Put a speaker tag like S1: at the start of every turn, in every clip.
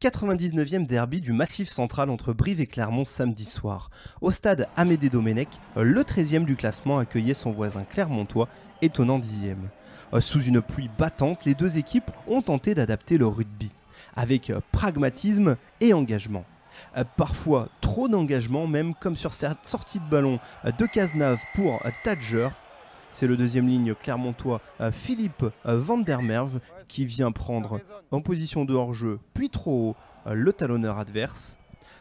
S1: 99e derby du Massif central entre Brive et Clermont samedi soir. Au stade Amédée Domenech, le 13e du classement accueillait son voisin clermontois, étonnant 10e. Sous une pluie battante, les deux équipes ont tenté d'adapter le rugby, avec pragmatisme et engagement. Parfois trop d'engagement, même comme sur cette sortie de ballon de Cazenave pour Tadger. C'est le deuxième ligne clermontois Philippe Van der Merwe qui vient prendre en position de hors-jeu, puis trop haut, le talonneur adverse.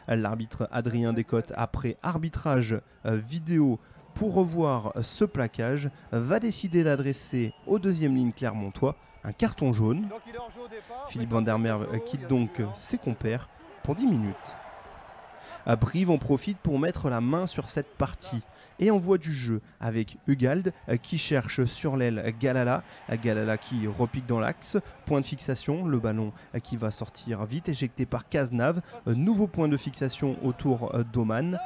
S1: L'arbitre Adrien Descotes, après arbitrage vidéo pour revoir ce plaquage, va décider d'adresser au deuxième ligne clermontois un carton jaune. Philippe Van der Merwe quitte donc ses compères pour 10 minutes. Brive en profite pour mettre la main sur cette partie et envoie du jeu avec Ugald qui cherche sur l'aile Galala qui repique dans l'axe, point de fixation, le ballon qui va sortir vite, éjecté par Cazenave, nouveau point de fixation autour d'Oman,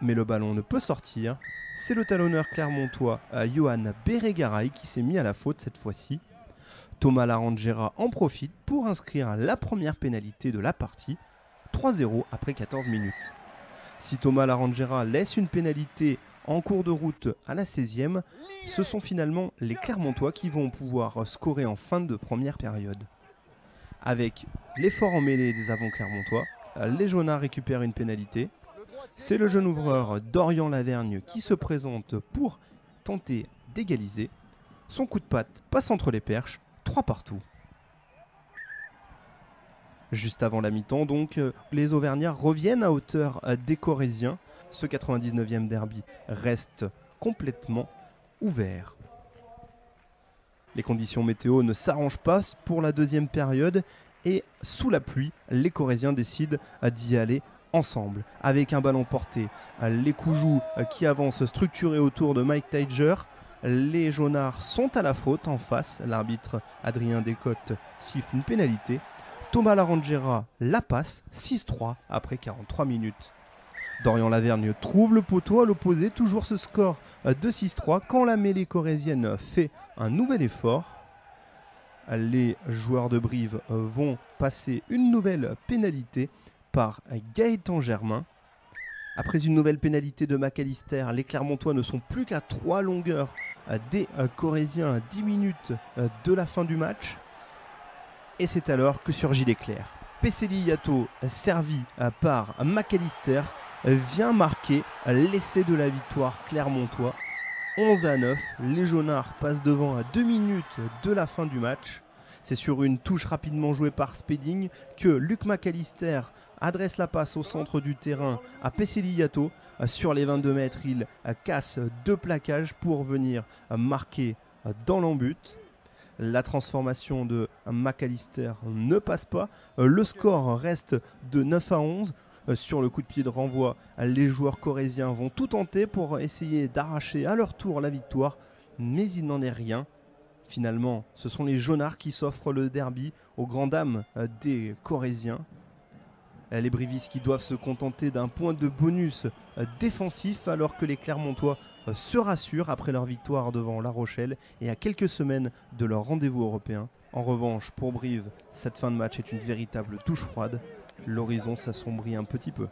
S1: mais le ballon ne peut sortir. C'est le talonneur clermontois Johan Beregaray qui s'est mis à la faute cette fois-ci. Thomas Larangera en profite pour inscrire la première pénalité de la partie, 3-0 après 14 minutes. Si Thomas Larangera laisse une pénalité en cours de route à la 16e, ce sont finalement les Clermontois qui vont pouvoir scorer en fin de première période. Avec l'effort en mêlée des avants clermontois, les Jaunards récupèrent une pénalité. C'est le jeune ouvreur Dorian Lavergne qui se présente pour tenter d'égaliser. Son coup de patte passe entre les perches, 3 partout. Juste avant la mi-temps, donc, les Auvergnats reviennent à hauteur des Corésiens. Ce 99e derby reste complètement ouvert. Les conditions météo ne s'arrangent pas pour la deuxième période et sous la pluie, les Corésiens décident d'y aller ensemble. Avec un ballon porté, les Coujous qui avancent structurés autour de Mike Tadger. Les Jaunards sont à la faute en face. L'arbitre Adrien Descotes siffle une pénalité. Thomas Larangera la passe, 6-3 après 43 minutes. Dorian Lavergne trouve le poteau à l'opposé, toujours ce score de 6-3 quand la mêlée corésienne fait un nouvel effort. Les joueurs de Brive vont passer une nouvelle pénalité par Gaëtan Germain. Après une nouvelle pénalité de McAllister, les Clermontois ne sont plus qu'à 3 longueurs des Corésiens à 10 minutes de la fin du match. Et c'est alors que surgit l'éclair. Peseli Yato, servi par McAllister, vient marquer l'essai de la victoire clermontois. 11-9, les Jaunards passent devant à 2 minutes de la fin du match. C'est sur une touche rapidement jouée par Spedding que Luc McAllister adresse la passe au centre du terrain à Peseli Yato. Sur les 22 mètres, il casse 2 plaquages pour venir marquer dans l'embut. La transformation de McAllister ne passe pas. Le score reste de 9-11. Sur le coup de pied de renvoi, les joueurs corésiens vont tout tenter pour essayer d'arracher à leur tour la victoire, mais il n'en est rien. Finalement, ce sont les Jaunards qui s'offrent le derby aux grandes dames des Corésiens. Les Brivistes qui doivent se contenter d'un point de bonus défensif alors que les Clermontois se rassurent après leur victoire devant La Rochelle et à quelques semaines de leur rendez-vous européen. En revanche, pour Brive, cette fin de match est une véritable douche froide. L'horizon s'assombrit un petit peu.